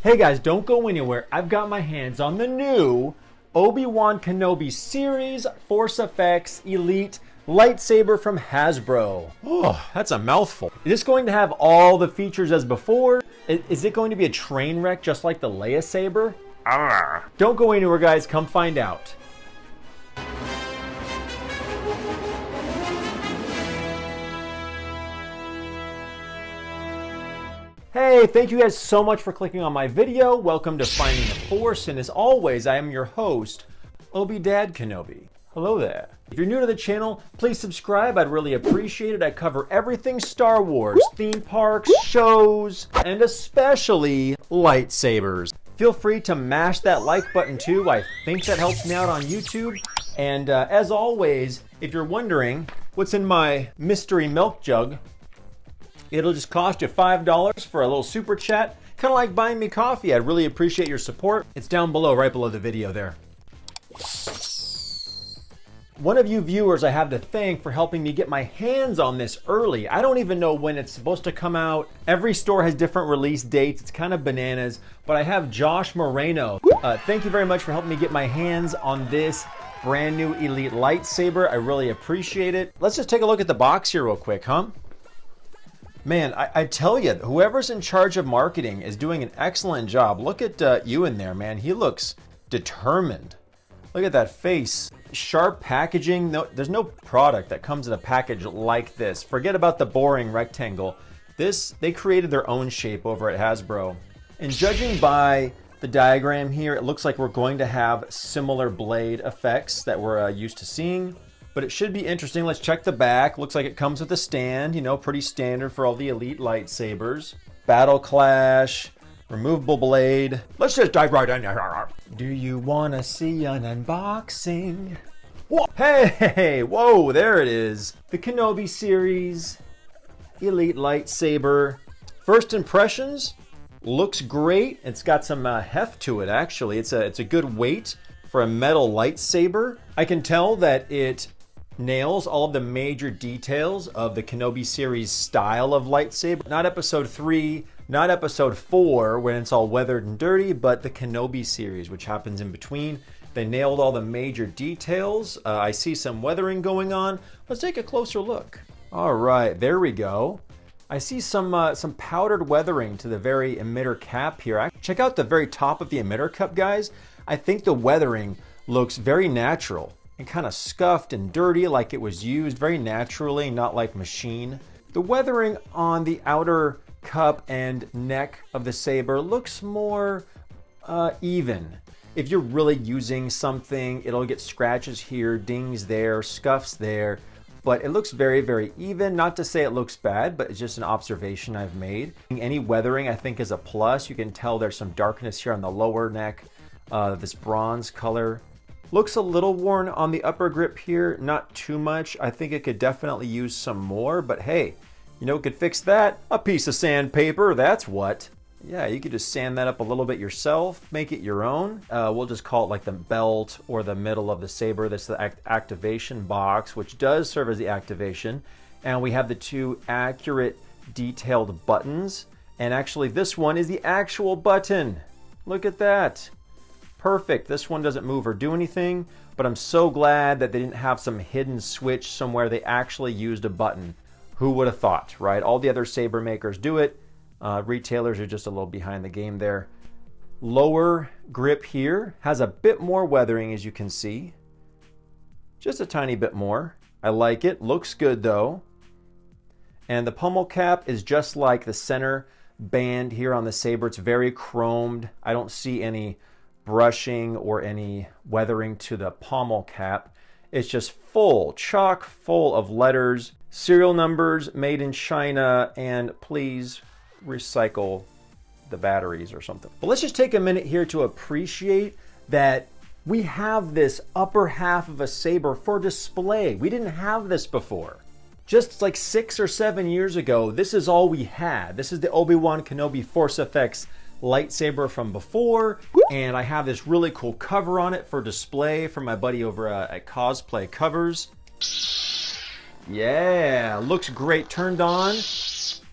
Hey guys, don't go anywhere. I've got my hands on the new Obi-Wan Kenobi series Force FX Elite lightsaber from Hasbro. Oh, that's a mouthful. Is this going to have all the features as before? Is it going to be a train wreck just like the Leia saber? Don't go anywhere, guys. Come find out. Hey, thank you guys so much for clicking on my video. Welcome to Finding the Force, and as always, I am your host, Obi-Dad Kenobi. Hello there. If you're new to the channel, please subscribe. I'd really appreciate it. I cover everything Star Wars, theme parks, shows, and especially lightsabers. Feel free to mash that like button too. I think that helps me out on YouTube. And as always, if you're wondering what's in my mystery milk jug, it'll just cost you $5 for a little super chat. Kind of like buying me coffee. I'd really appreciate your support. It's down below, right below the video there. One of you viewers I have to thank for helping me get my hands on this early. I don't even know when it's supposed to come out. Every store has different release dates. It's kind of bananas, but I have Josh Moreno. Thank you very much for helping me get my hands on this brand new Elite lightsaber. I really appreciate it. Let's just take a look at the box here real quick, huh? Man, I tell you, whoever's in charge of marketing is doing an excellent job. Look at you in there, man. He looks determined. Look at that face. Sharp packaging. No, there's no product that comes in a package like this. Forget about the boring rectangle. They created their own shape over at Hasbro. And judging by the diagram here, it looks like we're going to have similar blade effects that we're used to seeing. But it should be interesting. Let's check the back. Looks like it comes with a stand, you know, pretty standard for all the Elite lightsabers. Battle Clash, removable blade. Let's just dive right in. Do you want to see an unboxing? Whoa. Hey, whoa, there it is. The Kenobi series, Elite lightsaber. First impressions, looks great. It's got some heft to it, actually. It's a good weight for a metal lightsaber. I can tell that it nails all of the major details of the Kenobi series style of lightsaber. Not episode 3, not episode 4 when it's all weathered and dirty, but the Kenobi series, which happens in between. They nailed all the major details. I see some weathering going on. Let's take a closer look. All right, there we go. I see some powdered weathering to the very emitter cap here. Check out the very top of the emitter cup, guys. I think the weathering looks very natural and kind of scuffed and dirty, like it was used very naturally, not like machine. The weathering on the outer cup and neck of the saber looks more even. If you're really using something, it'll get scratches here, dings there, scuffs there, but it looks very, very even. Not to say it looks bad, but it's just an observation I've made. Any weathering, I think, is a plus. You can tell there's some darkness here on the lower neck. This bronze color looks a little worn on the upper grip here, not too much. I think it could definitely use some more, but hey, you know what could fix that? A piece of sandpaper, that's what. Yeah, you could just sand that up a little bit yourself, make it your own. We'll just call it like the belt or the middle of the saber. That's the activation box, which does serve as the activation. And we have the two accurate detailed buttons. And actually this one is the actual button. Look at that. Perfect. This one doesn't move or do anything, but I'm so glad that they didn't have some hidden switch somewhere. They actually used a button. Who would have thought, right? All the other saber makers do it. Retailers are just a little behind the game there. Lower grip here has a bit more weathering, as you can see. Just a tiny bit more. I like it. Looks good though. And the pommel cap is just like the center band here on the saber. It's very chromed. I don't see any brushing or any weathering to the pommel cap. It's just full, chock full of letters, serial numbers, made in China, and please recycle the batteries or something. But let's just take a minute here to appreciate that we have this upper half of a saber for display. We didn't have this before. Just like 6 or 7 years ago, this is all we had. This is the Obi-Wan Kenobi Force FX lightsaber from before, and I have this really cool cover on it for display from my buddy over at Cosplay Covers. Yeah, looks great turned on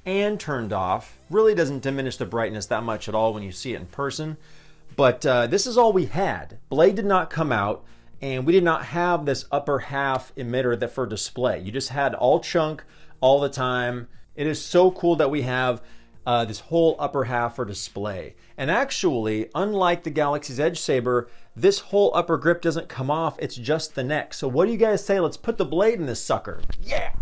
and turned off. Really doesn't diminish the brightness that much at all when you see it in person. But this is all we had. Blade did not come out, and we did not have this upper half emitter that for display. You just had all chunk all the time. It is so cool that we have this whole upper half for display. And actually, unlike the Galaxy's Edge Saber, this whole upper grip doesn't come off, it's just the neck. So what do you guys say? Let's put the blade in this sucker. Yeah!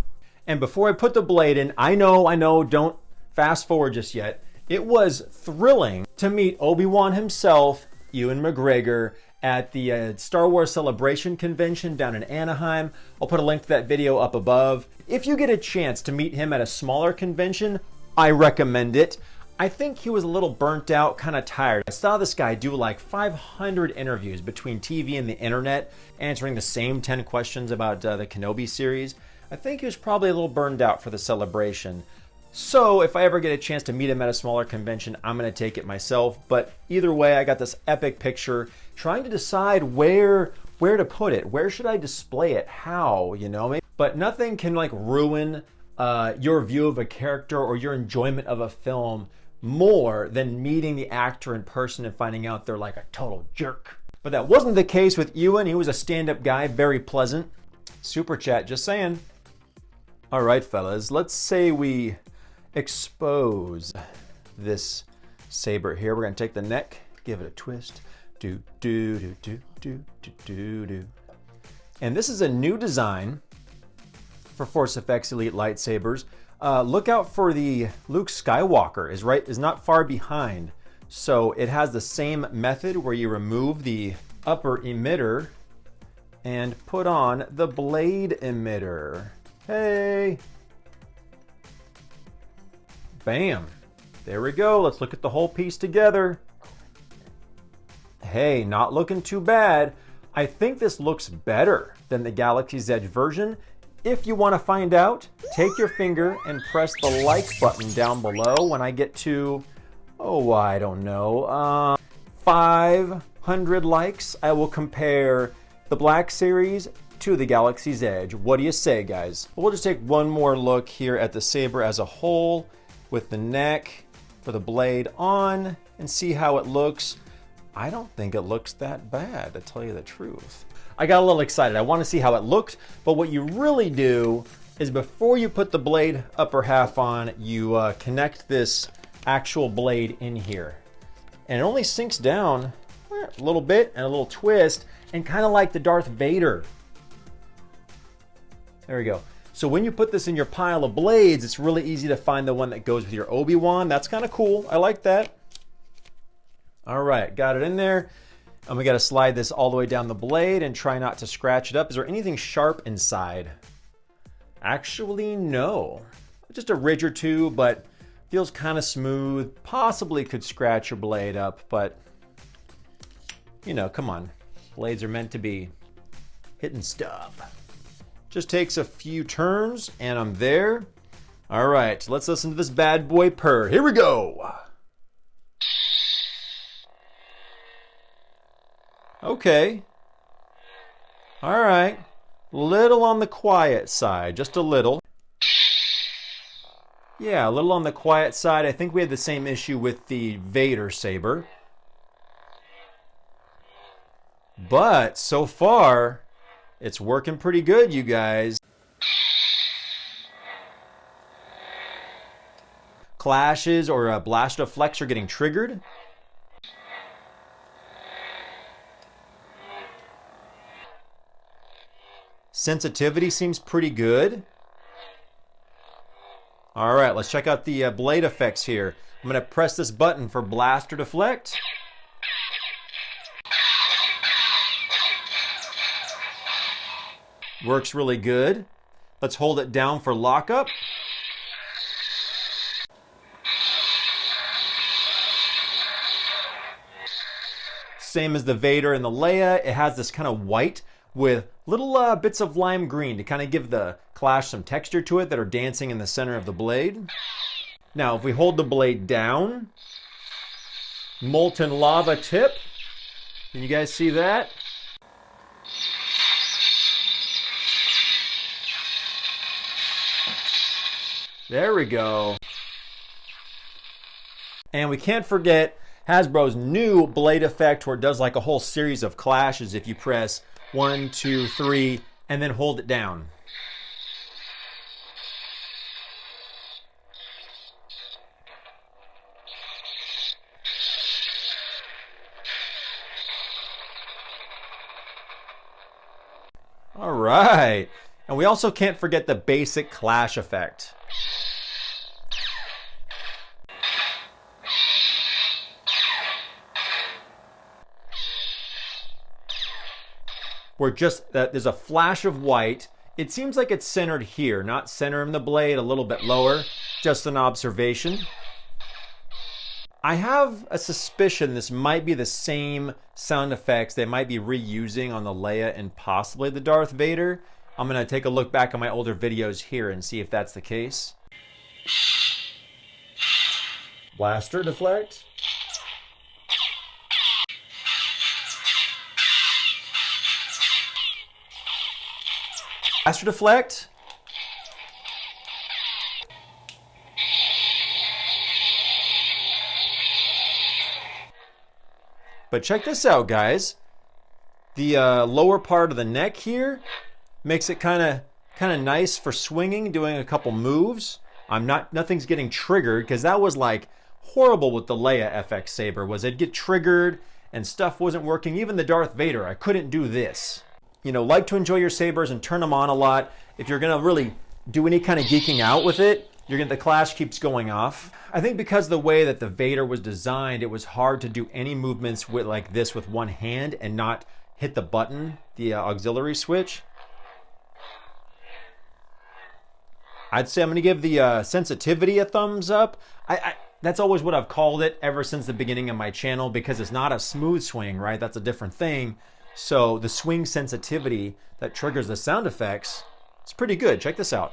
And before I put the blade in, I know, don't fast forward just yet. It was thrilling to meet Obi-Wan himself, Ewan McGregor, at the Star Wars Celebration Convention down in Anaheim. I'll put a link to that video up above. If you get a chance to meet him at a smaller convention, I recommend it. I think he was a little burnt out, kind of tired. I saw this guy do like 500 interviews between TV and the internet, answering the same 10 questions about the Kenobi series. I think he was probably a little burned out for the celebration. So if I ever get a chance to meet him at a smaller convention, I'm going to take it myself. But either way, I got this epic picture, trying to decide where to put it. Where should I display it? How, you know? But nothing can like ruin your view of a character or your enjoyment of a film more than meeting the actor in person and finding out they're like a total jerk. But that wasn't the case with Ewan. He was a stand-up guy, very pleasant. Super chat, just saying. All right, fellas, let's say we expose this saber here. We're gonna take the neck, give it a twist. Do, do, do, do, do, do, do, do. And this is a new design for Force FX Elite lightsabers. Look out for the Luke Skywalker is not far behind. So it has the same method where you remove the upper emitter and put on the blade emitter. Hey! Bam! There we go. Let's look at the whole piece together. Hey, not looking too bad. I think this looks better than the Galaxy's Edge version. If you want to find out, take your finger and press the like button down below when I get to, I don't know, 500 likes. I will compare the Black Series to the Galaxy's Edge. What do you say, guys? We'll just take one more look here at the saber as a whole with the neck for the blade on and see how it looks. I don't think it looks that bad, to tell you the truth. I got a little excited. I want to see how it looked, but what you really do is before you put the blade upper half on, you connect this actual blade in here. And it only sinks down a little bit and a little twist, and kind of like the Darth Vader. There we go. So when you put this in your pile of blades, it's really easy to find the one that goes with your Obi-Wan. That's kind of cool. I like that. All right, got it in there. And we got to slide this all the way down the blade and try not to scratch it up. Is there anything sharp inside? Actually, no. Just a ridge or two, but feels kind of smooth. Possibly could scratch your blade up, but you know, come on. Blades are meant to be hitting stuff. Just takes a few turns and I'm there. All right, let's listen to this bad boy purr. Here we go. Okay. All right. Little on the quiet side, just a little. Yeah, a little on the quiet side. I think we had the same issue with the Vader saber. But so far, it's working pretty good, you guys. Clashes or blast deflects are getting triggered. Sensitivity seems pretty good. All right, let's check out the blade effects here. I'm going to press this button for blast or deflect. Works really good. Let's hold it down for lockup. Same as the Vader and the Leia. It has this kind of white with little bits of lime green to kind of give the clash some texture to it that are dancing in the center of the blade. Now, if we hold the blade down, molten lava tip. Can you guys see that? There we go. And we can't forget Hasbro's new blade effect where it does like a whole series of clashes if you press 1, 2, 3, and then hold it down. All right. And we also can't forget the basic clash effect. Where just there's a flash of white. It seems like it's centered here, not centering the blade, a little bit lower. Just an observation. I have a suspicion this might be the same sound effects they might be reusing on the Leia and possibly the Darth Vader. I'm going to take a look back at my older videos here and see if that's the case. Blaster deflect. Blaster deflect. But check this out, guys. The lower part of the neck here makes it kind of nice for swinging, doing a couple moves. Nothing's getting triggered, because that was like horrible with the Leia FX saber. Was it'd get triggered and stuff wasn't working. Even the Darth Vader, I couldn't do this. You know, like to enjoy your sabers and turn them on a lot. If you're gonna really do any kind of geeking out with it, the clash keeps going off. I think because the way that the Vader was designed, it was hard to do any movements with like this with one hand and not hit the button, the auxiliary switch. I'd say I'm gonna give the sensitivity a thumbs up. That's always what I've called it ever since the beginning of my channel, because it's not a smooth swing, right? That's a different thing. So the swing sensitivity that triggers the sound effects, it's pretty good. Check this out.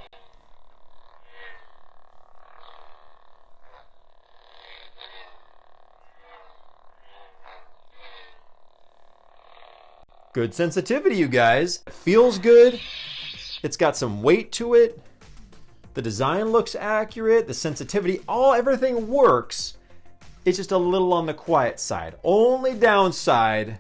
Good sensitivity, you guys. It feels good. It's got some weight to it. The design looks accurate. The sensitivity, everything works. It's just a little on the quiet side. Only downside,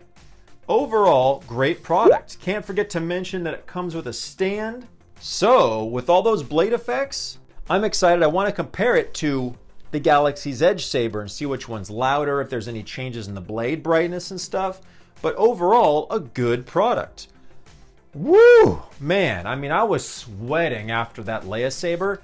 overall, great product. Can't forget to mention that it comes with a stand. So, with all those blade effects, I'm excited. I want to compare it to the Galaxy's Edge saber and see which one's louder, if there's any changes in the blade brightness and stuff. But overall, a good product. Woo! Man, I mean, I was sweating after that Leia saber.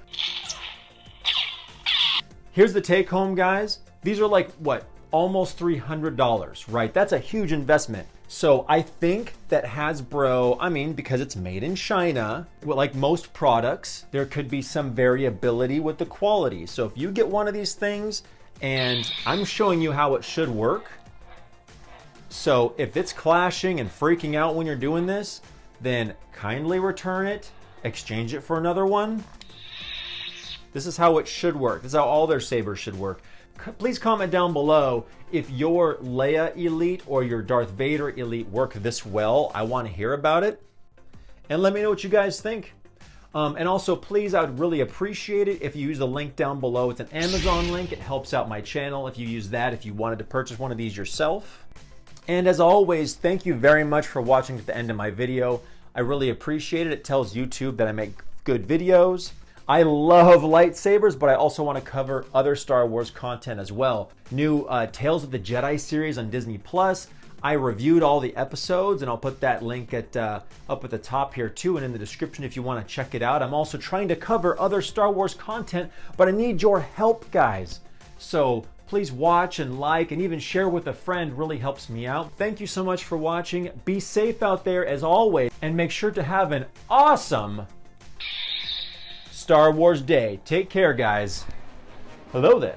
Here's the take home, guys. These are like, what, almost $300, right? That's a huge investment. So I think that Hasbro, I mean, because it's made in China, like most products, there could be some variability with the quality. So if you get one of these things, and I'm showing you how it should work, so if it's clashing and freaking out when you're doing this, then kindly return it, exchange it for another one. This is how it should work. This is how all their sabers should work. Please comment down below if your Leia Elite or your Darth Vader Elite work this well. I want to hear about it. And let me know what you guys think. And also, please, I would really appreciate it if you use the link down below. It's an Amazon link. It helps out my channel if you use that, if you wanted to purchase one of these yourself. And as always, thank you very much for watching to the end of my video. I really appreciate it. It tells YouTube that I make good videos. I love lightsabers, but I also want to cover other Star Wars content as well. New Tales of the Jedi series on Disney+. I reviewed all the episodes, and I'll put that link up at the top here too, and in the description if you want to check it out. I'm also trying to cover other Star Wars content, but I need your help, guys. So please watch and like and even share with a friend. Really helps me out. Thank you so much for watching. Be safe out there as always, and make sure to have an awesome Star Wars day. Take care, guys. Hello there.